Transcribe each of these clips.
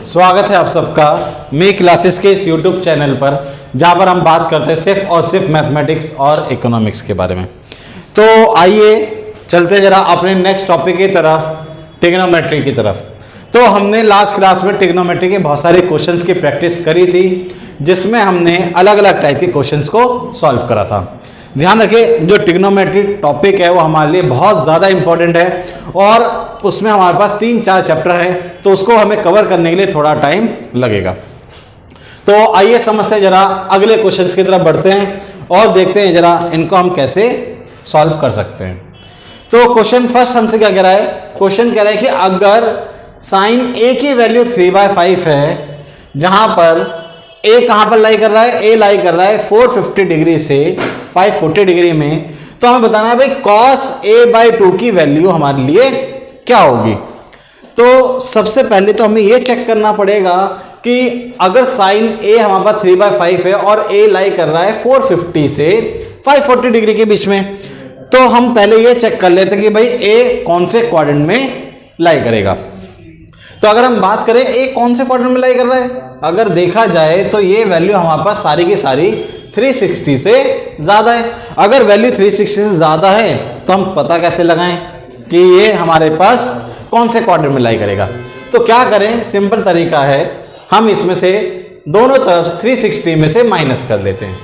स्वागत है आप सबका मे क्लासेस के इस यूट्यूब चैनल पर, जहां पर हम बात करते हैं सिर्फ और सिर्फ मैथमेटिक्स और इकोनॉमिक्स के बारे में। तो आइए चलते जरा अपने नेक्स्ट टॉपिक की तरफ, ट्रिग्नोमेट्री की तरफ। तो हमने लास्ट क्लास में ट्रिग्नोमेट्री के बहुत सारे क्वेश्चंस की प्रैक्टिस करी थी, जिसमें हमने अलग अलग टाइप के क्वेश्चंस को सॉल्व करा था। ध्यान रखिए, जो ट्रिग्नोमेट्री टॉपिक है वो हमारे लिए बहुत ज़्यादा इंपॉर्टेंट है और उसमें हमारे पास 3-4 चैप्टर है, तो उसको हमें कवर करने के लिए थोड़ा टाइम लगेगा। तो आइए समझते हैं जरा, अगले क्वेश्चंस की तरफ बढ़ते हैं और देखते हैं जरा इनको हम कैसे सॉल्व कर सकते हैं। तो क्वेश्चन फर्स्ट हमसे क्या कह रहा है? क्वेश्चन कह रहा है कि अगर साइन ए की वैल्यू 3/5 है, जहां पर ए कहां पर लाई कर रहा है? ए लाई कर रहा है 450 डिग्री से 540 डिग्री में, तो हमें बताना है भाई cos a/2 की वैल्यू हमारे लिए क्या होगी। तो सबसे पहले तो हमें यह चेक करना पड़ेगा कि अगर साइन ए हमारे पास 3/5 है और ए लाई कर रहा है 450 से 540 डिग्री के बीच में, तो हम पहले यह चेक कर लेते हैं कि भाई ए कौन से क्वाड्रेंट में लाई करेगा। तो अगर हम बात करें ए कौन से क्वाड्रेंट में लाई कर रहा है, अगर देखा जाए तो ये वैल्यू हमारे पास सारी की सारी 360 से ज्यादा है। अगर वैल्यू 360 से ज्यादा है तो हम पता कैसे लगाएं कि ये हमारे पास कौन से क्वाड्रेंट में लाई करेगा। तो क्या करें, सिंपल तरीका है, हम इसमें से दोनों तरफ 360 में से माइनस कर लेते हैं।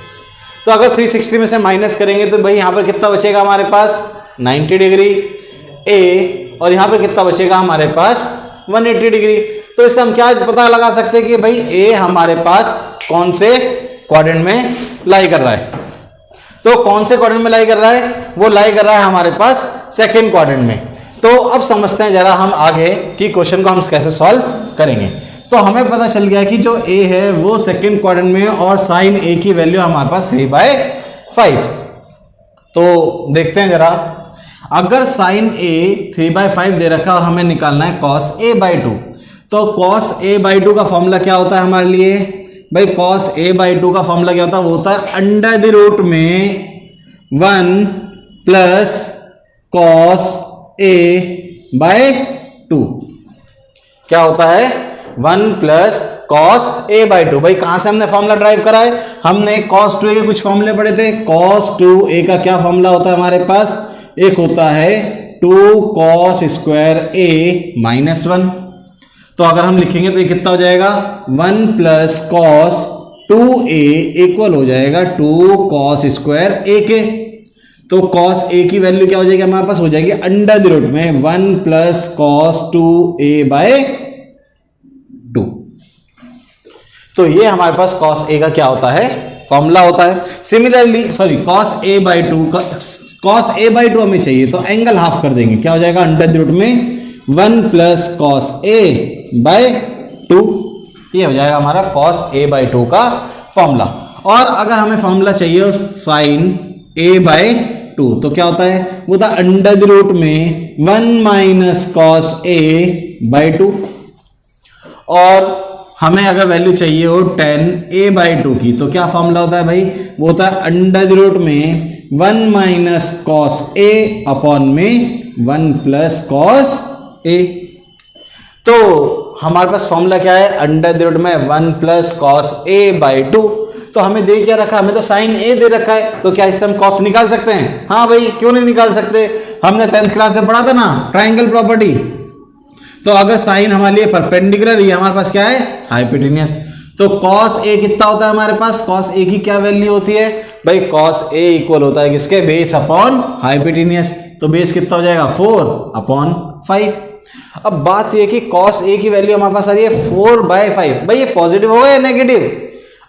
तो अगर 360 में से माइनस करेंगे तो भाई यहां पर कितना बचेगा हमारे पास? 90 डिग्री ए, और यहां पर कितना बचेगा हमारे पास? 180 डिग्री। तो इससे हम क्या पता लगा सकते हैं कि भाई ए हमारे पास कौन से क्वाड्रेंट में लाई कर रहा है। तो कौन से क्वाड्रेंट में लाई कर रहा है? वो लाई कर रहा है हमारे पास सेकंड क्वाड्रेंट में। तो अब समझते हैं जरा हम आगे कि क्वेश्चन को हम कैसे सॉल्व करेंगे। तो हमें पता चल गया कि जो ए है वो सेकंड क्वाड्रेंट में और साइन ए की वैल्यू हमारे पास 3/5। तो देखते हैं जरा, अगर साइन ए 3/5 दे रखा है और हमें निकालना है cos a/2, तो cos a/2 का फॉर्मूला क्या होता है हमारे लिए? भाई cos a/2 का फॉर्मूला क्या होता है? वो होता है अंडर द रूट में 1 प्लस cos a/2। क्या होता है? 1 प्लस cos a/2। भाई कहां से हमने फॉर्मूला ड्राइव करा है? हमने cos 2a के कुछ फॉर्मूले पढ़े थे। cos 2a का क्या फॉर्मूला होता है हमारे पास? एक होता है 2 cos स्क्वायर a माइनस 1। तो अगर हम लिखेंगे तो ये कितना हो जाएगा? 1 प्लस cos 2a इक्वल हो जाएगा 2 cos स्क्वायर a के। तो cos a की वैल्यू क्या हो जाएगी हमारे पास? हो जाएगी अंडर द रूट में 1 प्लस cos 2a/2। तो ये हमारे पास cos a का क्या होता है? फॉर्मूला होता है। सिमिलरली cos a/2 हमें चाहिए, तो एंगल हाफ कर देंगे, क्या हो जाएगा? अंडर द रूट में 1 प्लस cos a/2। ये हो जाएगा हमारा cos a/2 का फॉर्मूला। और अगर हमें फॉर्मूला चाहिए sin a/2, तो क्या होता है? वो था अंडर द रूट में 1 माइनस cos a/2। और हमें अगर वैल्यू चाहिए हो tan a/2 की, तो क्या फॉर्मूला होता है भाई? वो होता है अंडर द रूट में 1 माइनस cos a अपॉन में 1 प्लस cos a। तो हमारे पास फॉर्मूला क्या है? अंडर द रूट में 1 प्लस cos a/2। तो हमें दे क्या रखा? हमें तो साइन a दे रखा है, तो क्या इससे हम cos निकाल सकते हैं? हाँ भाई, क्यों नहीं निकाल सकते? हमने 10th क्लास में पढ़ा था ना ट्राइंगल प्रॉपर्टी। तो अगर साइन हमारे लिए परपेंडिकुलर, ये हमारे पास क्या है? हाइपोटेन्यूस। तो cos a कितना होता है हमारे पास? cos a की क्या वैल्यू होती है भाई? cos a इक्वल होता है किसके? Base upon hypotenuse. तो बेस कितना हो जाएगा? 4/5। अब बात ये कि cos a की वैल्यू हमारे पास आ रही है 4/5। भाई ये पॉजिटिव होगा या नेगेटिव?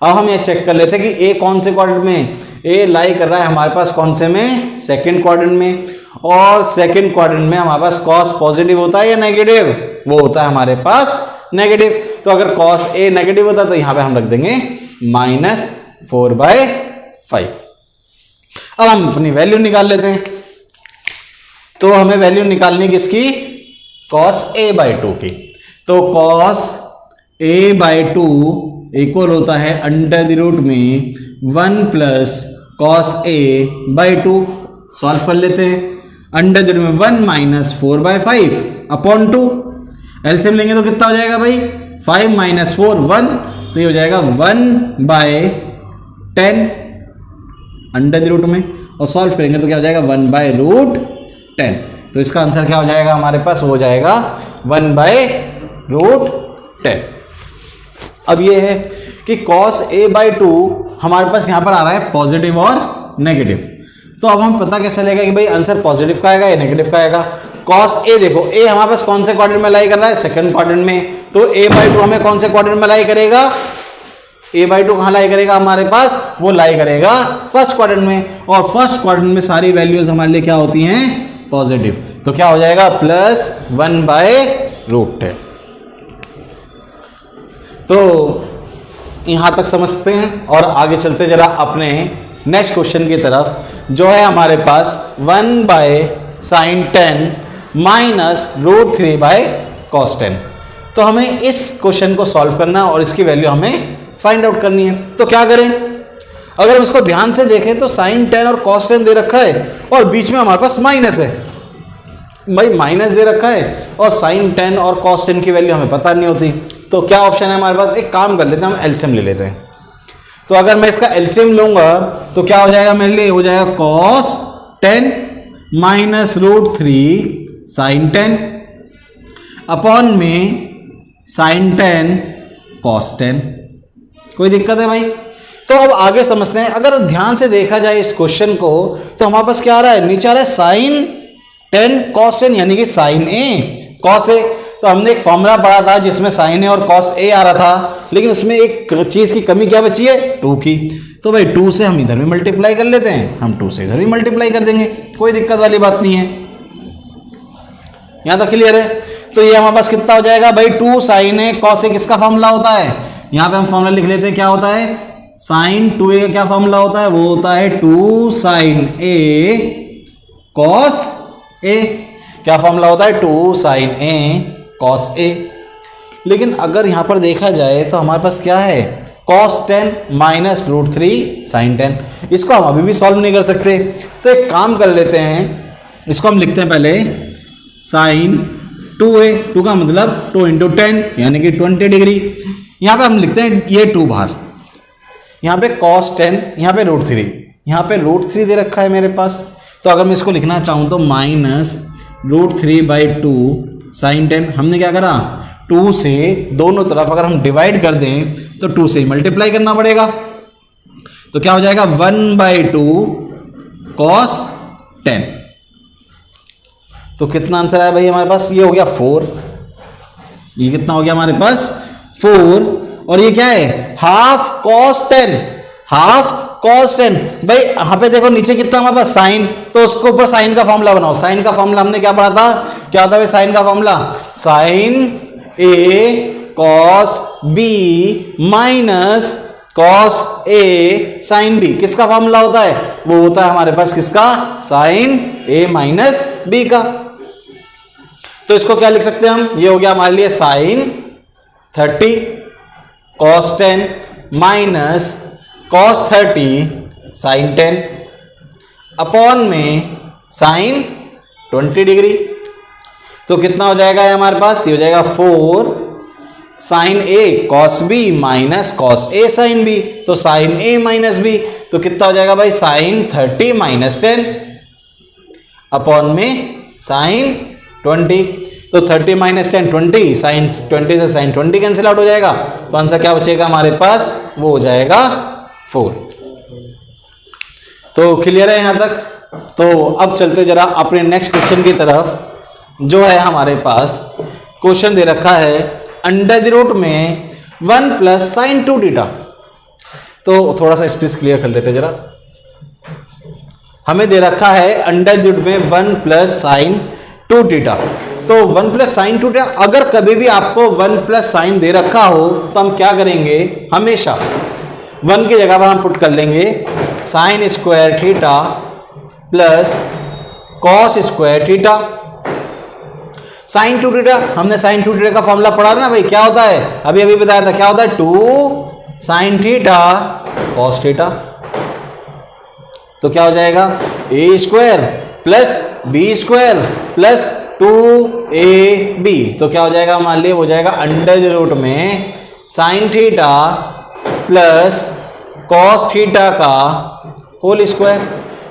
अब हम ये चेक कर लेते हैं कि a कौन से क्वाड्रेंट में? a लाई कर रहा है हमारे पास कौन से में? सेकंड क्वाड्रेंट में। और सेकंड क्वाड्रेंट में हमारे पास cos पॉजिटिव होता है या नेगेटिव? वो होता है हमारे पास नेगेटिव। तो अगर cos a नेगेटिव होता है तो यहां पे हम रख देंगे -4/5। अब हम अपनी वैल्यू निकाल लेते हैं। तो हमें वैल्यू निकालनी किसकी? cos a/2 की। तो cos a/2 इक्वल होता है अंडर द रूट में 1 प्लस cos a/2। सॉल्व कर लेते हैं। अंडर द रूट में 1 माइनस 4/5 अपॉन 2, एलसीएम लेंगे तो कितना हो जाएगा भाई 5 माइनस 4 1, तो ये हो जाएगा 1/10 अंडर द रूट में, और सॉल्व करेंगे तो क्या हो जाएगा 1/√10। तो इसका आंसर क्या हो जाएगा हमारे पास, वो हो जाएगा 1/√10। अब ये है कि cos a/2 हमारे पास यहां पर आ रहा है पॉजिटिव और नेगेटिव, तो अब हम पता कैसे चलेगा कि भाई आंसर पॉजिटिव का आएगा या नेगेटिव का आएगा। cos a देखो, a हमारे पास कौन से क्वाड्रेंट में लाई कर रहा है, सेकंड क्वाड्रेंट में, तो a/2 हमें कौन से क्वाड्रेंट में लाई करेगा, a/2 कहां लाई करेगा हमारे पास, वो लाई करेगा फर्स्ट क्वाड्रेंट में, और फर्स्ट क्वाड्रेंट में सारी वैल्यूज हमारे लिए क्या होती हैं, पॉजिटिव, तो क्या हो जाएगा +1/√10। तो यहां तक समझते हैं और आगे चलते जरा अपने नेक्स्ट क्वेश्चन की तरफ, जो है हमारे पास 1/sin10 -√3/cos10। तो हमें इस क्वेश्चन को सॉल्व करना और इसकी वैल्यू हमें फाइंड आउट करनी है। तो क्या करें, अगर हम इसको ध्यान से देखें तो sin10 और cos10 दे रखा है और बीच में हमारे पास माइनस है, भाई माइनस दे रखा है और sin10 और cos10 की वैल्यू हमें पता नहीं होती, तो क्या ऑप्शन है हमारे पास, एक काम कर लेते हैं हम एलसीएम ले लेते हैं। तो अगर मैं इसका एलसीएम लूंगा तो क्या हो जाएगा मेरे लिए, हो जाएगा cos10 -√3 sin10 अपॉन में sin10 cos10। कोई दिक्कत है भाई? तो अब आगे समझते हैं। अगर ध्यान से देखा जाए इस क्वेश्चन को तो हमारे पास क्या आ रहा है, नीचे आ रहा है sin10 cos10 यानी कि sin a cos a। तो हमने एक फॉर्मूला पढ़ा था जिसमें sin a और cos a आ रहा था, लेकिन उसमें एक चीज की कमी क्या बची है, 2 की। तो भाई 2 से हम इधर भी मल्टीप्लाई कर लेते हैं, हम 2 से इधर भी मल्टीप्लाई कर देंगे, कोई दिक्कत वाली बात नहीं है। यहां तक क्लियर है? तो ये हमारे पास कितना हो जाएगा भाई, 2 sin a cos a किसका फॉर्मूला होता है, यहां पे हम फॉर्मूला लिख लेते हैं, क्या होता है, sin 2a का क्या फॉर्मूला होता है, वो होता है 2 sin a cos a। क्या फॉर्मूला होता है, 2 sin a cos a। लेकिन अगर यहां पर देखा जाए तो हमारे पास क्या है, cos10 -√3 sin10। इसको हम अभी भी सॉल्व नहीं कर सकते, तो एक काम कर लेते हैं, इसको हम लिखते हैं पहले sin 2a, 2 का मतलब 2 × 10 यानी कि 20 डिग्री। यहां पे हम लिखते हैं ये 2 बाहर, यहाँ पे cos10, यहाँ पे √3, यहाँ पे √3 दे रखा है मेरे पास। तो अगर मैं इसको लिखना चाहूँ तो -√3/2 sin10। हमने क्या करा, 2 से दोनों तरफ अगर हम डिवाइड कर दें तो 2 से मल्टीप्लाई करना पड़ेगा, तो क्या हो जाएगा 1/2 cos10। तो कितना आंसर आया भाई हमारे पास, ये हो गया 4। ये कितना हो गया हमारे पास 4, और ये क्या है, हाफ cos10, हाफ cos10। भाई यहाँ पे देखो नीचे कितना हमारे पास साइन, तो उसके ऊपर साइन का फॉर्मूला बनाओ। साइन का फॉर्मूला हमने क्या पढ़ा था, क्या होता है साइन का formula, sine a cos b minus cos a sin b। किसका फॉर्मूला होता है, वो होता है हमारे पास किसका, साइन a माइनस b का। तो इसको क्या लिख सकते हैं हम, ये हो गया हमारे लिए sine 30 cos10 minus cos 30 sin 10 upon में sin 20 डिग्री। तो कितना हो जाएगा हमारे पास, ये हो जाएगा 4 sin a cos b minus cos a sin b। तो sin a माइनस b, तो कितना हो जाएगा भाई, sin 30 -10 अपॉन में sin 20। तो 30 - 10 20, sin 20 से sin 20 कैंसिल आउट हो जाएगा, तो आंसर क्या बचेगा हमारे पास, वो हो जाएगा 4। तो क्लियर है यहां तक? तो अब चलते जरा अपने नेक्स्ट क्वेश्चन की तरफ, जो है हमारे पास क्वेश्चन दे रखा है अंडर द रूट में 1 + sin 2θ। तो थोड़ा सा स्पेस क्लियर कर लेते जरा। हमें दे रखा है अंडर द रूट में 1 + sin 2θ। तो 1 + sin 2θ, अगर कभी भी आपको 1 + sin दे रखा हो तो हम क्या करेंगे, हमेशा 1 की जगह पर हम पुट कर लेंगे sin² θ प्लस cos² θ। sin 2θ, हमने sin 2θ का फॉर्मूला पढ़ा था ना भाई, क्या होता है, अभी अभी बताया था, क्या होता है 2 sin θ cos θ। तो क्या हो जाएगा, a² + b² + 2 ए बी, तो क्या हो जाएगा मान लिए, हो जाएगा अंडर रूट में sine theta plus cos theta का होल स्क्वायर।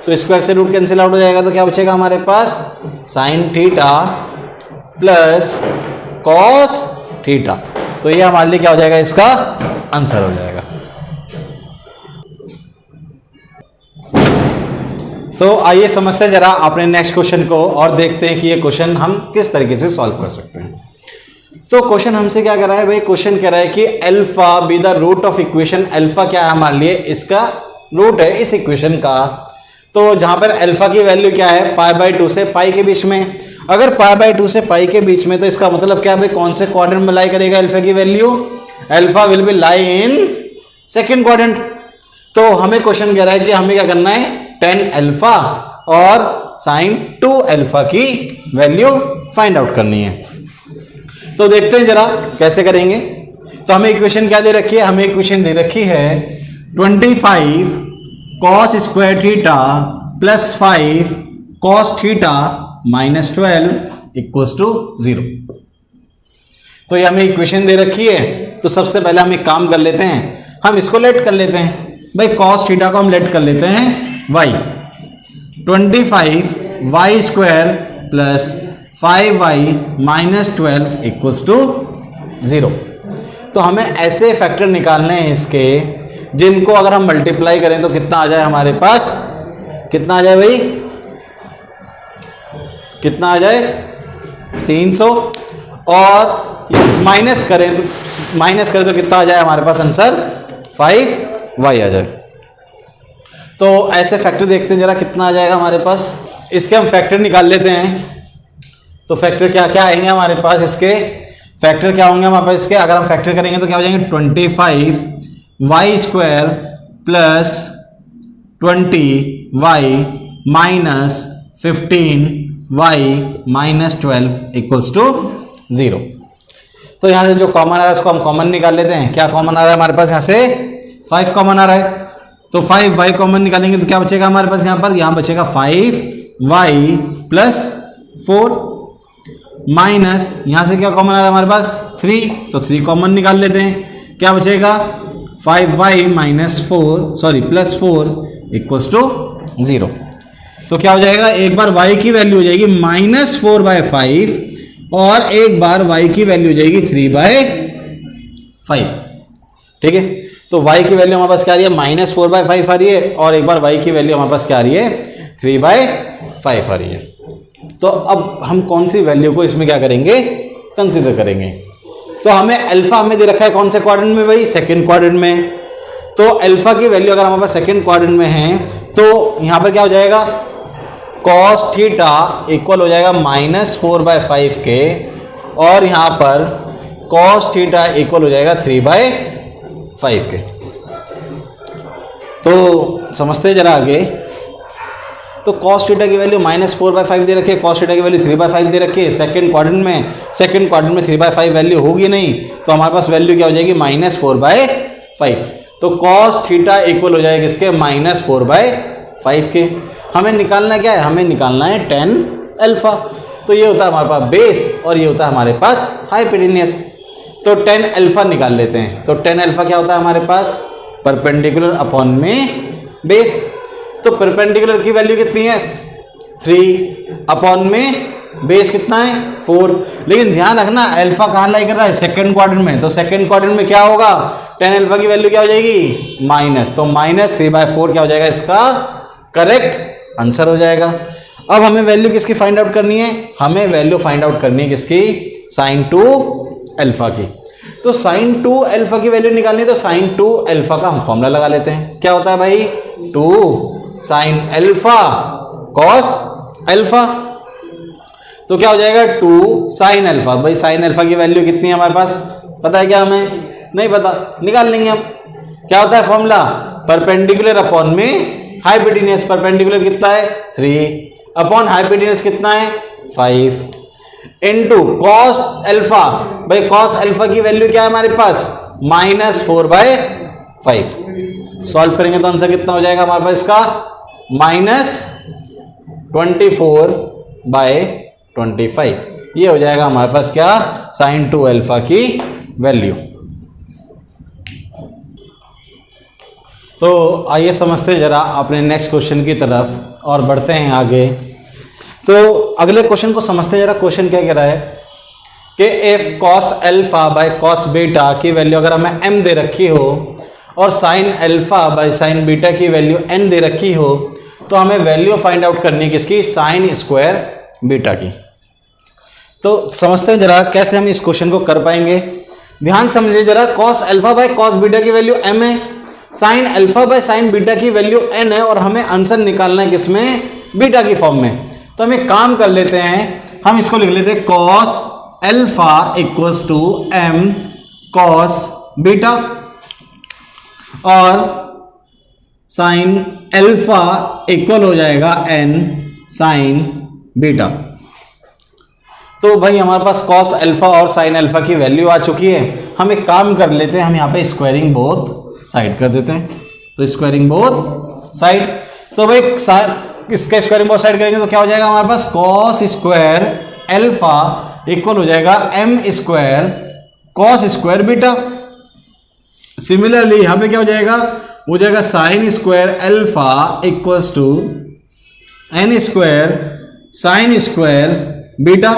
तो स्क्वायर से रूट कैंसिल आउट हो जाएगा, तो क्या बचेगा हमारे पास sine theta plus cos theta. तो ये हमारे लिए क्या हो जाएगा, इसका आंसर हो जाएगा। तो आइए समझते हैं जरा अपने नेक्स्ट क्वेश्चन को और देखते हैं कि ये क्वेश्चन हम किस तरीके से सॉल्व कर सकते हैं। तो क्वेश्चन हमसे क्या कर रहा है भाई, क्वेश्चन कह रहा है कि alpha be the root of equation. Alpha क्या है हमारे लिए, इसका रूट है इस इक्वेशन का। तो जहां पर अल्फा की वैल्यू क्या है, π/2 से पाई के बीच में। अगर π/2 से पाई के बीच में, तो इसका मतलब क्या है भाई, कौन से क्वाड्रेंट में लाई करेगा अल्फा की value, alpha will be lie in second quadrant. तो हमें क्वेश्चन कह रहा है कि हमें क्या करना है, tan अल्फा और sin 2 अल्फा की वैल्यू फाइंड आउट करनी है। तो देखते हैं जरा कैसे करेंगे। तो हमें इक्वेशन क्या दे रखी है, हमें इक्वेशन दे रखी है 25 cos square theta plus 5 cos थीटा माइनस 12 इक्वल्स टू 0। तो ये हमें इक्वेशन दे रखी है। तो सबसे पहले हम एक काम कर लेते हैं, हम इसको लेट कर लेते हैं भाई, cos थीटा को हम लेट कर लेते हैं y। 25 y square plus 5y minus 12 equals to 0। तो हमें ऐसे फैक्टर निकालने हैं इसके जिनको अगर हम मल्टीप्लाई करें तो कितना आ जाए हमारे पास, कितना आ जाए भाई, कितना आ जाए 300, और माइनस करें तो कितना आ जाए हमारे पास आंसर 5y आ जाए। तो ऐसे फैक्टर देखते हैं जरा कितना आ जाएगा हमारे पास। इसके हम फैक्टर निकाल लेते हैं। तो फैक्टर क्या क्या आएंगे हमारे पास, इसके फैक्टर क्या होंगे हमारे पास इसके, अगर हम फैक्टर करेंगे तो क्या हो जाएंगे 25 y square plus 20y minus 15y minus 12 equals to 0। तो यहाँ से जो कॉमन आ रहा है उसको हम कॉमन निकाल लेते हैं। क्या कॉमन आ रहा है हमारे पास, यहाँ से 5 कॉमन आ रहा है। तो 5y कॉमन निकालेंगे तो क्या बचेगा हमारे पास, यहाँ पर यहाँ बचेगा 5y प्लस 4 माइनस यहाँ से क्या कॉमन आ रहा है हमारे पास 3, तो 3 कॉमन निकाल लेते हैं। क्या बचेगा 5y minus 4 sorry plus 4 equals to 0। तो क्या हो जाएगा, एक बार y की वैल्यू हो जाएगी -4/5 और एक बार y की वैल्यू हो जाएगी 3/5। ठीक है, तो y की वैल्यू हमारे पास क्या आ रही है, -4/5 आ रही है, और एक बार y की वैल्यू हमारे पास क्या आ रही है 3/5 आ रही है। तो अब हम कौन सी वैल्यू को इसमें क्या करेंगे, कंसिडर करेंगे। तो हमें अल्फा हमें दे रखा है कौन से क्वाड्रेंट में भाई, सेकंड क्वाड्रेंट में। तो अल्फा की वैल्यू अगर हमारे पास सेकंड क्वाड्रेंट में है तो यहां पर क्या हो जाएगा, cos थीटा इक्वल हो जाएगा -4/5 के, और यहां पर cos थीटा इक्वल हो जाएगा 3/5 के। तो समझते जरा आगे। तो cos थीटा की वैल्यू -4/5 दे रखी है, cos थीटा की वैल्यू 3/5 दे रखी है सेकंड क्वाड्रेंट में 3/5 वैल्यू होगी नहीं, तो हमारे पास वैल्यू क्या हो जाएगी -4/5। तो cos थीटा इक्वल हो जाएगा इसके -4/5 के। हमें निकालना क्या है, हमें निकालना है tan अल्फा। तो ये होता है हमारे पास बेस और ये होता है हमारे पास हाइपोटेन्यूज। तो tan अल्फा निकाल लेते हैं। तो tan अल्फा क्या होता है हमारे पास, परपेंडिकुलर अपॉन में बेस। तो परपेंडिकुलर की वैल्यू कितनी है 3 अपॉन में बेस कितना है 4। लेकिन ध्यान रखना अल्फा कहाँ लाई कर रहा है, सेकंड क्वाड्रेंट में। तो सेकंड क्वाड्रेंट में क्या होगा, tan अल्फा की वैल्यू क्या हो जाएगी माइनस, तो -3/4 क्या हो जाएगा इसका करेक्ट आंसर हो जाएगा। अब हमें वैल्यू किसकी फाइंड आउट करनी है, हमें वैल्यू फाइंड आउट करनी है किसकी, sin 2 अल्फा की। तो sin 2 अल्फा की वैल्यू निकालनी है, तो sin 2 अल्फा का हम फॉर्मूला लगा लेते हैं। क्या होता है भाई 2 sin अल्फा cos अल्फा। तो क्या हो जाएगा 2 sin अल्फा। भाई sin अल्फा की वैल्यू कितनी है हमारे पास, पता है क्या, हमें नहीं पता, निकाल लेंगे हम। क्या होता है फॉर्मूला, परपेंडिकुलर अपॉन में हाइपोटेन्यूज। परपेंडिकुलर कितना है 3 अपॉन हाइपोटेन्यूज कितना है 5 इनटू cos अल्फा। भाई cos अल्फा की वैल्यू क्या है हमारे पास -4/5। सॉल्व करेंगे तो आंसर कितना हो जाएगा हमारे पास इसका -24/25। ये हो जाएगा हमारे पास क्या, साइन 2 अल्फा की वैल्यू। तो आइए समझते हैं जरा अपने नेक्स्ट क्वेश्चन की तरफ और बढ़ते हैं आगे। तो अगले क्वेश्चन को समझते हैं जरा। क्वेश्चन क्या कह रहा है कि if cos alpha by cos beta की वैल्यू अगर हमें m दे रखी हो और sine alpha by sine beta की वैल्यू n दे रखी हो, तो हमें वैल्यू फाइंड आउट करनी है किसकी, साइन स्क्वायर बीटा की। तो समझते हैं जरा कैसे हम इस क्वेश्चन को कर पाएंगे। ध्यान समझिए जरा, cos alpha by cos beta की वैल्यू m है, sine alpha by sine beta की वैल्यू n है और हमें आंसर निकालना है किसमें, बीटा की फॉर्म में। तो हम एक काम कर लेते हैं, हम इसको लिख लेते हैं cos alpha equals to m cos beta और साइन अल्फा इक्वल हो जाएगा n साइन बीटा। तो भाई हमारे पास कॉस अल्फा और साइन अल्फा की वैल्यू आ चुकी है। हम एक काम कर लेते हैं, हम यहाँ पे स्क्वायरिंग बोथ साइड कर देते हैं। तो स्क्वायरिंग बोथ साइड, तो भाई इसका स्क्वायरिंग बोथ साइड करेंगे तो क्या हो जाएगा हमारे पास, कॉस स्क्वायर अल्फा इक्वल हो जाएगा m square cos square beta. Similarly यहाँ पे क्या हो जाएगा sine square alpha equals to n square sine square beta.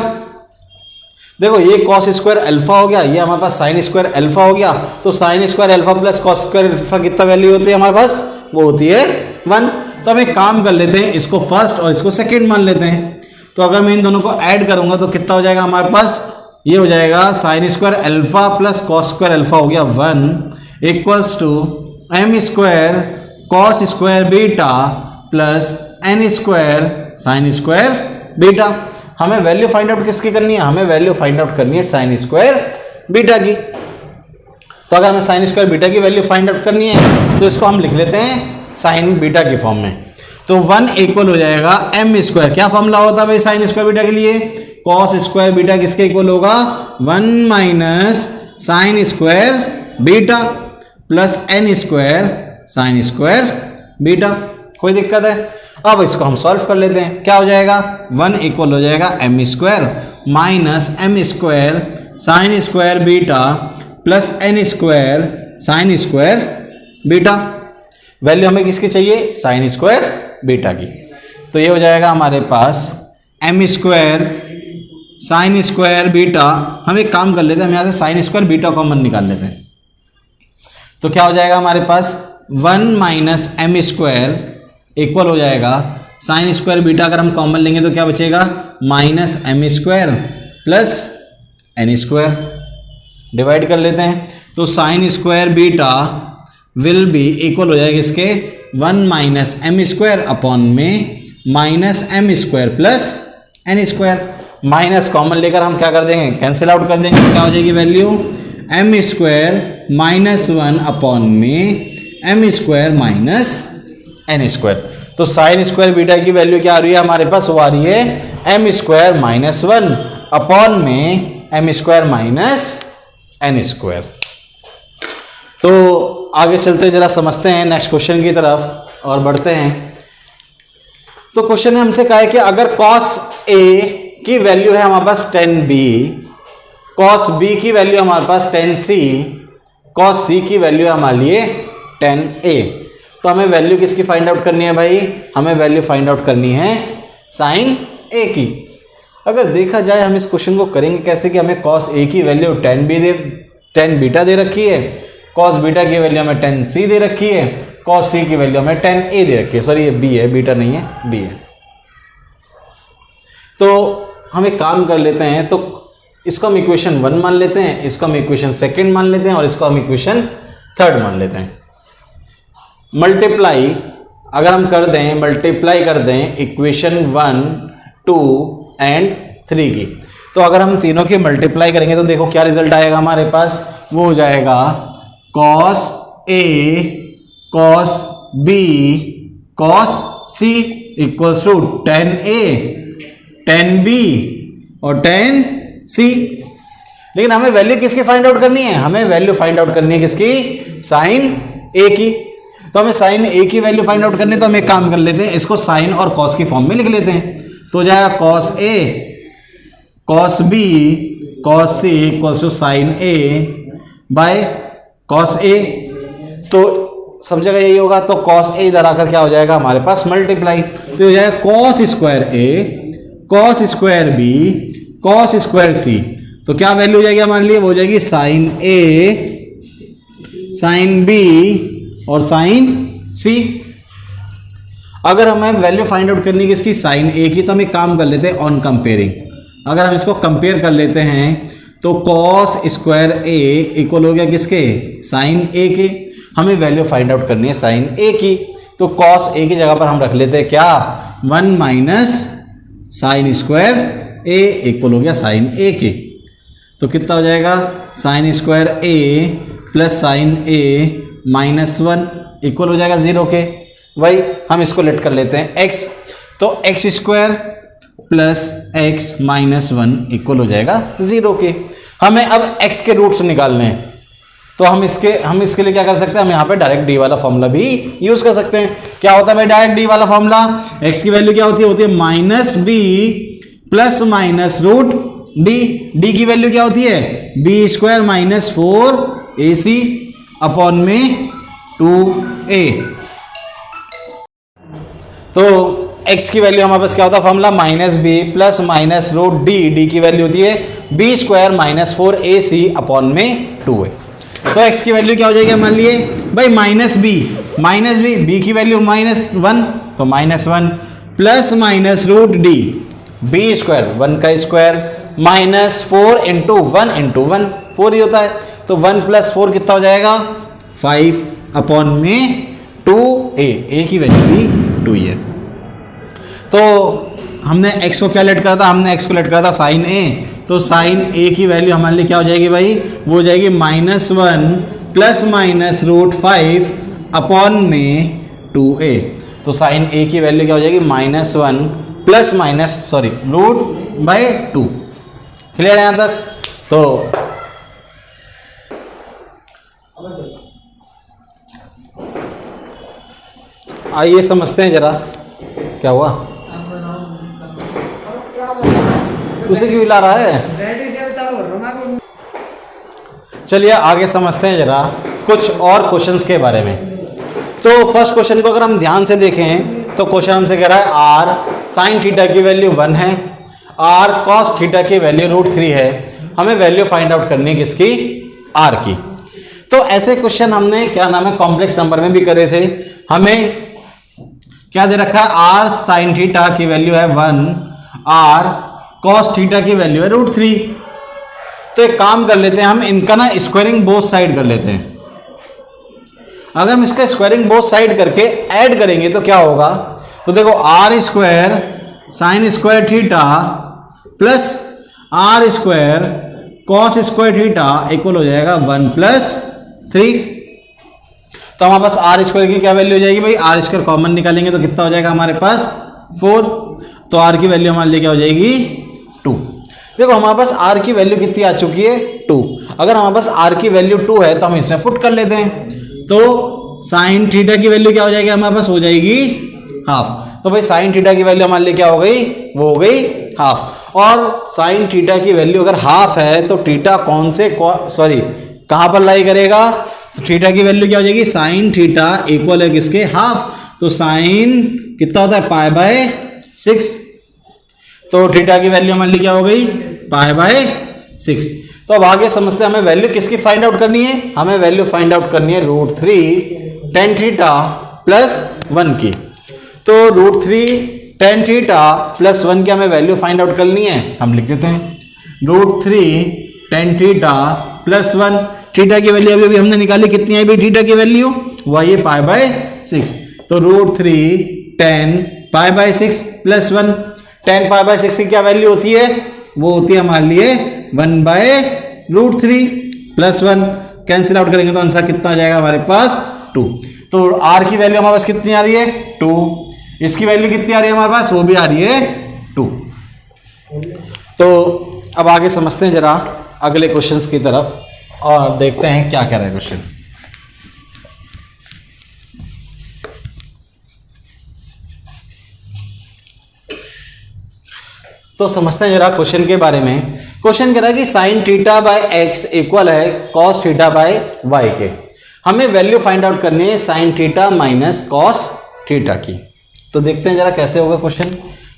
देखो ये कॉस स्क्वायर अल्फा हो गया, ये हमारे पास साइन स्क्वायर अल्फा हो गया। तो sign square alpha plus cos square alpha कितना वैल्यू होती है हमारे पास, वो होती है 1। तो हम एक काम कर लेते हैं, इसको फर्स्ट और इसको सेकंड मान लेते हैं। तो अगर मैं इन दोनों को ऐड करूंगा तो कितना हो जाएगा हमारे पास, ये हो जाएगा sine square alpha plus cos square alpha हो गया 1 equals to m square cos square beta plus n square sine square beta. हमें वैल्यू फाइंड आउट किसकी करनी है, हमें वैल्यू फाइंड आउट करनी है साइन स्क्वायर बीटा की। तो अगर हमें साइन स्क्वायर बीटा की वैल्यू फाइंड आउट करनी है तो इसको हम लिख लेते हैं साइन बीटा की फॉर्म में। तो 1 इक्वल हो जाएगा m स्क्वायर, क्या फॉर्मूला होता है भाई साइन स्क्वायर बीटा के लिए, कॉस स्क्वायर बीटा किसके इक्वल होगा, 1 minus sign square beta plus n square sine square beta. कोई दिक्कत है? अब इसको हम सॉल्व कर लेते हैं। क्या हो जाएगा, 1 इक्वल हो जाएगा m square minus m square sine square beta plus n square sine square beta. Value हमें किसकी चाहिए, साइन स्क्वायर बीटा की। तो ये हो जाएगा हमारे पास m square sine square beta. हम एक काम कर लेते हैं, हम यहाँ से साइन स्क्वायर बीटा कॉमन निकाल लेते हैं। तो क्या हो जाएगा हमारे पास, 1 माइनस m स्क्वायर इक्वल हो जाएगा साइन स्क्वायर बीटा। अगर हम कॉमन लेंगे तो क्या बचेगा, minus m square plus n square. Divide कर लेते हैं तो sign square beta will be equal हो जाएगा इसके 1 माइनस m स्क्वायर अपॉन में minus m square plus n square. Minus common लेकर हम क्या कर देंगे, कैंसिल आउट कर देंगे। क्या हो जाएगी value, m square minus 1 upon में m square minus n square. तो साइन स्क्वायर बीटा की वैल्यू क्या आ रही है हमारे पास, वो आ रही है m स्क्वायर माइनस 1 अपॉन में m square minus n square. तो आगे चलते जरा समझते हैं नेक्स्ट क्वेश्चन की तरफ और बढ़ते हैं। तो क्वेश्चन ने हमसे कहा है कि अगर cos a की वैल्यू है हमारे पास 10b, cos b की वैल्यू हमारे पास 10c, cos c की वैल्यू है हमारे लिए 10a। तो हमें वैल्यू किसकी फाइंड आउट करनी है भाई, हमें वैल्यू फाइंड आउट करनी है साइन a की। अगर देखा जाए हम इस क्वेश्चन को करेंगे कैसे कि हमें cos a की वैल्यू 10 बीटा दे रखी है, cos बीटा की वैल्यू हमें 10c दे रखी है, cos c की वैल्यू हमें 10a दे रखी है। सॉरी ये b है, बीटा नहीं है, b है। तो हम एक काम कर लेते हैं, तो इसको हम इक्वेशन 1 मान लेते हैं, इसको हम इक्वेशन 2 मान लेते हैं और इसको हम इक्वेशन 3 मान लेते हैं। मल्टीप्लाई अगर हम कर दें, मल्टीप्लाई कर दें इक्वेशन 1, 2 एंड 3 की, तो अगर हम तीनों की मल्टीप्लाई करेंगे तो देखो क्या रिजल्ट आएगा हमारे पास, वो हो जाएगा cos a cos b cos c equals to 10a 10b और 10c। लेकिन हमें वैल्यू किसकी फाइंड आउट करनी है, हमें वैल्यू फाइंड आउट करनी है किसकी, साइन a की। तो हमें साइन a की वैल्यू फाइंड आउट करनी है, तो हम एक काम कर लेते हैं, इसको साइन और कॉस की फॉर्म में लिख लेते हैं। तो हो जाएगा cos a cos B cos C equal to sine A by cos A. तो सब जगह यही होगा, तो कॉस ए इधर आकर क्या हो जाएगा हमारे पास मल्टीप्लाई, तो हो जाएगा cos square A cos square B cos square C. तो क्या वैल्यू हो जाएगी हमारे लिए, वो हो जाएगी साइन ए साइन बी और साइन सी। अगर हमें वैल्यू फाइंड आउट करनी है इसकी साइन ए की, तो हम एक काम कर लेते हैं ऑन कंपेयरिंग। अगर हम इसको कंपेयर कर लेते हैं तो कॉस स्क्वायर ए इक्वल हो गया किसके, साइन ए के। हमें वैल्यू फाइंड आउट करनी है साइन ए की, तो कॉस ए की जगह पर हम रख लेते हैं क्या, 1 माइनस साइन स्क्वायर ए इक्वल हो गया साइन ए के। तो कितना हो जाएगा, साइन स्क्वायर ए प्लस साइन ए माइनस 1 इक्वल हो जाएगा 0 के। वही हम इसको लेट कर लेते हैं एक्स, तो x square plus x minus 1 equal हो जाएगा 0 के। हमें अब एक्स के रूट्स निकालने हैं, तो हम इसके लिए क्या कर सकते हैं, हम यहाँ पे डायरेक्ट डी वाला फॉर्मूला भी यूज कर सकते हैं। क्या होता है भाई डायरेक्ट डी वाला फॉर्मूला, एक्स की वैल्यू क्या होती है minus B plus minus root D. D की वैल्यू क्या होती है, B square minus 4 A C upon में 2a। तो x की वैल्यू हमारे पास क्या होता है formula, minus B plus minus root D. D की वैल्यू होती है B square minus 4ac upon में 2a। तो x की वैल्यू क्या हो जाएगी मान लिए भाई माइनस बी बी की वैल्यू माइनस 1 तो minus 1 plus minus root D B square 1 का स्क्वायर माइनस 4 इंटू 1 4 ही होता है, तो 1 प्लस 4 कितना हो जाएगा 5 अपॉन में 2a। a की वैल्यू भी 2 ही है। तो हमने x को क्या लेट करा था, हमने x को लेट करा था साइन a, तो साइन a की वैल्यू हमारे लिए क्या हो जाएगी भाई, वो हो जाएगी minus 1 plus minus root 5 upon में 2a। तो साइन a की वैल्यू क्या हो जाएगी minus 1 plus minus root by 2। Clear है यहाँ तक। तो आइए समझते हैं जरा क्या हुआ, उसे क्यों ला रहा है। चलिए आगे समझते हैं जरा कुछ और क्वेश्चंस के बारे में। तो फर्स्ट क्वेश्चन को अगर हम ध्यान से देखें तो क्वेश्चन हमसे कह रहा है आर साइन थीटा की वैल्यू 1 है, आर कॉस थीटा की वैल्यू √3 है। हमें वैल्यू फाइंड आउट करनी है किसकी, आर की। तो ऐसे क्वेश्चन हमने क्या नाम है कॉम्प्लेक्स नंबर में भी करे थे। हमें क्या दे रखा है, आर साइन थीटा की वैल्यू है 1, आर कॉस थीटा की वैल्यू है √3। तो एक काम कर लेते हैं, हम इनका ना स्क्वायरिंग बोथ साइड कर लेते हैं। अगर हम इसका स्क्वायरिंग बोथ साइड करके ऐड करेंगे तो क्या होगा, तो देखो R square sine square theta plus R square cos square theta equal हो जाएगा 1 + 3। तो हमारे पास आर स्क्वायर की क्या वैल्यू हो जाएगी भाई, आर स्क्वायर कॉमन निकालेंगे तो कितना हो जाएगा हमारे पास 4। तो आर की वैल्यू हमारे लिए क्या हो जाएगी 2। देखो हमारे पास आर की वैल्यू कितनी आ चुकी है 2। अगर हमारे पास आर की वैल्यू 2 है तो हम इसमें पुट कर लेते हैं। तो साइन थीटा की वैल्यू क्या हो जाएगी हमारे पास, हो जाएगी हाफ। तो भाई साइन थीटा की वैल्यू हमारे लिए क्या हो गई, वो हो गई हाफ। और साइन थीटा की वैल्यू अगर हाफ है तो थीटा कहां पर लाई करेगा, तो थीटा की वैल्यू क्या हो जाएगी, साइन थीटा इक्वल है किसके, हाफ। तो साइन कितना होता है π/6। तो थीटा की वैल्यू हमारे लिए क्या हो गई π/6। तो अब आगे समझते हैं हमें वैल्यू किसकी फाइंड आउट करनी है, हमें वैल्यू फाइंड आउट करनी है √3 tan थीटा +1 की। तो √3 tan थीटा +1 की हमें वैल्यू फाइंड आउट करनी है। हम लिख देते हैं √3 tan थीटा +1। थीटा की वैल्यू अभी हमने निकाली, कितनी है अभी थीटा की वैल्यू, वो आई है π/6। तो √3 tan π/6 +1। tan π/6 की क्या वैल्यू होती है, वो होती है हमारे लिए 1/√3 +1। कैंसिल आउट करेंगे तो आंसर कितना आ जाएगा हमारे पास 2। तो r की वैल्यू हमारे पास कितनी आ रही है 2, इसकी वैल्यू कितनी आ रही है हमारे पास, वो भी आ रही है 2। तो अब आगे समझते हैं जरा अगले क्वेश्चंस की तरफ और देखते हैं क्या कह रहा है क्वेश्चन। तो तो समझते हैं जरा क्वेश्चन के बारे में। क्वेश्चन कह रहा है कि sine theta by x equal है कॉस थीटा बाय वाई के। हमें वैल्यू फाइंड आउट करनी है sign theta minus cos theta की। तो देखते हैं जरा कैसे होगा क्वेश्चन।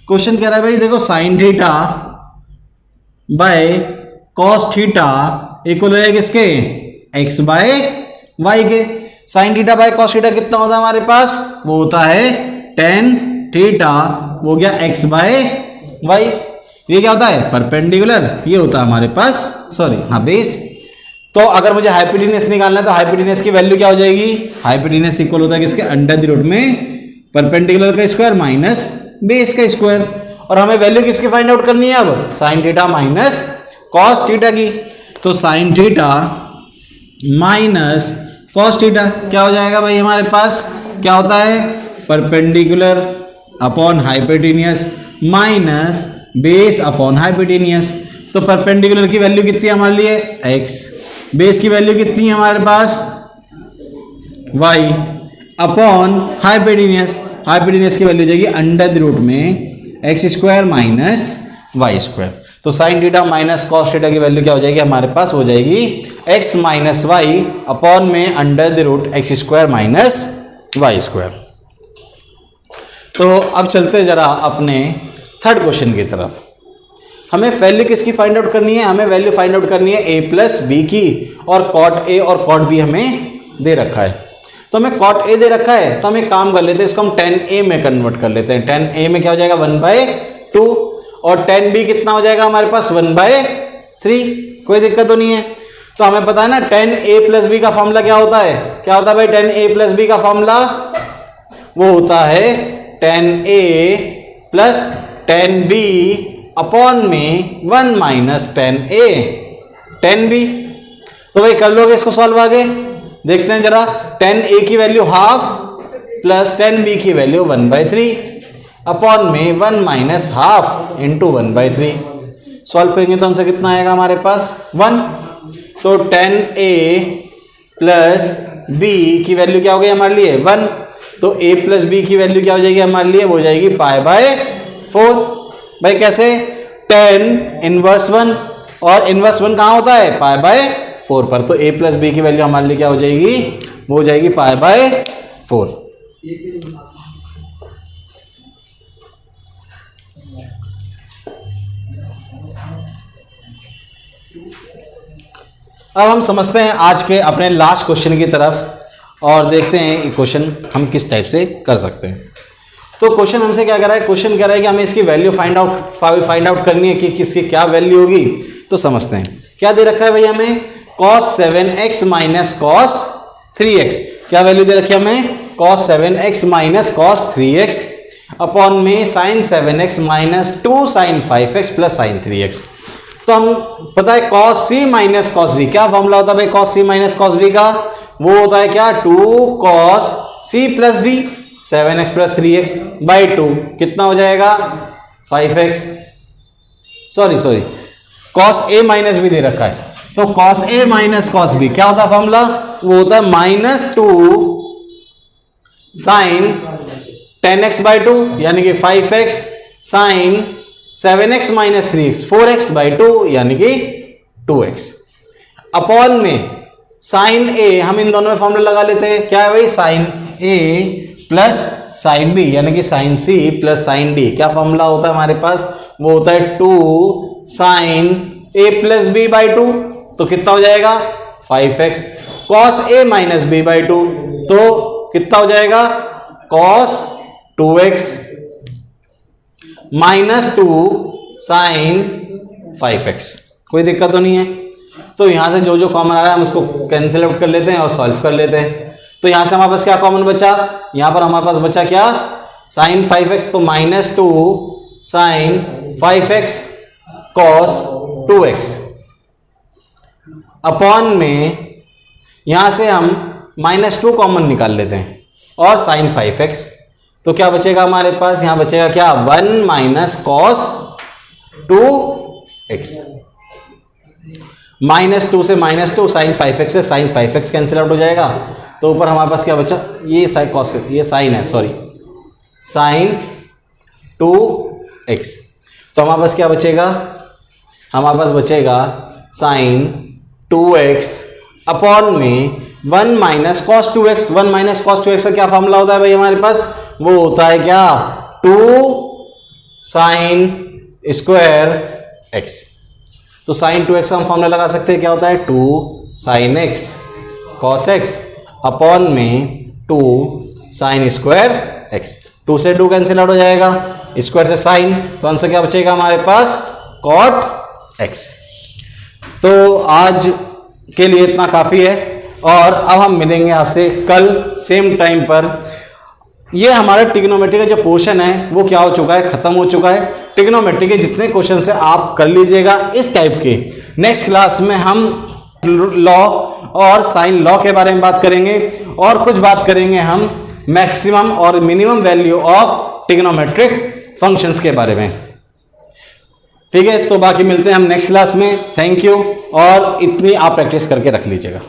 क्वेश्चन कह रहा है भाई देखो sine theta by cos theta equal है किसके, एक्स बाय वाई के। Sine theta by cos theta कितना होता है हमारे पास, वो होता है टेन थीटा, वो गया एक्स बाय वाई। ये क्या होता है, परपेंडिकुलर, ये होता है हमारे पास सॉरी हाँ बेस। तो अगर मुझे हाइपोटेन्यूज निकालना है तो हाइपोटेन्यूज की वैल्यू क्या हो जाएगी, हाइपोटेन्यूज इक्वल होता है किसके, अंडर द रूट में परपेंडिकुलर का स्क्वायर माइनस बेस का स्क्वायर। और हमें वैल्यू किसकी फाइंड आउट करनी है अब, sign theta minus cos theta की। तो sine theta minus cos theta क्या हो जाएगा भाई हमारे पास, क्या होता है, perpendicular upon hypotenuse minus base upon hypotenuse. तो परपेंडिकुलर की वैल्यू कितनी है हमारे लिए, x, बेस की वैल्यू कितनी है हमारे पास, y, अपॉन हाइपोटेन्यूज। हाइपोटेन्यूज की वैल्यू जाएगी अंडर द रूट में X square minus Y square. तो sine theta minus cos theta की वैल्यू क्या हो जाएगी हमारे पास, हो जाएगी x माइनस वाई अपॉन में under the root X square minus Y square. तो अब चलते जरा अपने थर्ड क्वेश्चन की तरफ। हमें वैल्यू किसकी फाइंड आउट करनी है, हमें वैल्यू फाइंड आउट करनी है a प्लस बी की, और कॉट ए और कॉट बी हमें दे रखा है। तो हमें कॉट ए दे रखा है, तो हम एक काम कर लेते हैं, इसको हम tan a में कन्वर्ट कर लेते हैं। tan a में क्या हो जाएगा 1/2, और tan b कितना हो जाएगा हमारे पास 1/3। कोई दिक्कत तो नहीं है। तो हमें पता है ना tan a प्लस बी का फॉर्मूला क्या होता है, क्या होता है भाई tan a प्लस बी का फॉर्मूला, वो होता है tan a plus tan b upon में 1 minus tan a tan b। तो भाई कर लोगे इसको सॉल्व आगे, देखते हैं जरा। tan a की value half plus tan b की वैल्यू 1/3 अपॉन में 1 माइनस हाफ इंटू 1/3। सॉल्व करेंगे तो हमसे कितना आएगा हमारे पास 1। तो tan a प्लस b की वैल्यू क्या हो गई हमारे लिए 1। तो a प्लस बी की वैल्यू क्या हो जाएगी हमारे लिए, वो जाएगी π/4। भाई कैसे, tan इनवर्स 1, और इनवर्स 1 कहाँ होता है, π/4 पर। तो a प्लस बी की वैल्यू हमारे लिए क्या हो जाएगी, वो हो जाएगी π/4। अब हम समझते हैं आज के अपने लास्ट क्वेश्चन की तरफ, और देखते हैं ये क्वेश्चन हम किस टाइप से कर सकते हैं। तो क्वेश्चन हमसे क्या कर रहा है, क्वेश्चन कह रहा है कि हमें इसकी वैल्यू फाइंड आउट करनी है कि किसकी क्या वैल्यू होगी। तो समझते हैं क्या दे रखा है भाई हमें, cos 7x minus cos 3x। क्या वैल्यू दे रखी है हमें, cos 7x minus cos 3x upon में sin 7x minus 2 sin 5x plus sin 3x। तो हम पता है cos c minus cos b, क्या फॉर्मूला होता है भाई cos c minus cos b का, वो होता है क्या 2 cos c plus d 7x plus 3x by 2 कितना हो जाएगा 5x। Sorry cos a minus b दे रखा है, तो cos a minus cos b क्या होता है फॉर्मूला, वो होता है -2 sin 10x बाई 2 यानी कि 5x sin 7x minus 3x 4x by 2 यानी कि 2x अपॉन में साइन a, हम इन दोनों में फॉर्मूला लगा लेते हैं, क्या है भाई sine a plus sine b यानी कि sine c plus sine d। क्या फॉर्मूला होता है हमारे पास, वो होता है 2 sine a plus b by 2, तो कितना हो जाएगा 5x cos a minus b by 2, तो कितना हो जाएगा cos 2x minus 2 sign 5x। कोई दिक्कत तो नहीं है। तो यहां से जो जो कॉमन आ रहा है हम उसको कैंसिल आउट कर लेते हैं और सॉल्व कर लेते हैं। तो यहां से हमारे पास क्या कॉमन बचा, यहां पर हमारे पास बचा क्या साइन 5x, तो -2 sign 5x cos 2x upon में यहां से हम -2 कॉमन निकाल लेते हैं और साइन 5x, तो क्या बचेगा हमारे पास, यहां बचेगा क्या 1 माइनस cos 2x। -2 से -2 साइन 5x से साइन 5x कैंसिल आउट हो जाएगा, तो ऊपर हमारे पास क्या बचा, ये साइन कॉस, ये साइन है सॉरी साइन 2x तो हमारे पास क्या बचेगा, हमारे पास बचेगा साइन 2x अपॉन में 1 minus cos 2x। 1 minus cos 2x का क्या फॉर्मूला होता है भाई हमारे पास, वो होता है क्या, 2 साइन स्क्वायर x। तो साइन 2x हम फॉर्मूला लगा सकते हैं, क्या होता है 2 sine x cos x upon में 2 साइन स्क्वायर x। 2 से 2 कैंसिल आउट हो जाएगा, स्क्वायर से साइन, तो आंसर क्या बचेगा हमारे पास, कॉट x। तो आज के लिए इतना काफी है और अब हम मिलेंगे आपसे कल सेम टाइम पर। ये हमारा ट्रिग्नोमेट्री का जो पोर्शन है वो क्या हो चुका है, खत्म हो चुका है। ट्रिग्नोमेट्री के जितने क्वेश्चन है आप कर लीजिएगा इस टाइप के। नेक्स्ट क्लास में हम लॉ और साइन लॉ के बारे में बात करेंगे और कुछ बात करेंगे हम मैक्सिमम और minimum value of trigonometric functions के बारे में। ठीक है, तो बाकी मिलते हैं हम नेक्स्ट क्लास में। थैंक यू, और इतनी आप प्रैक्टिस करके रख लीजिएगा।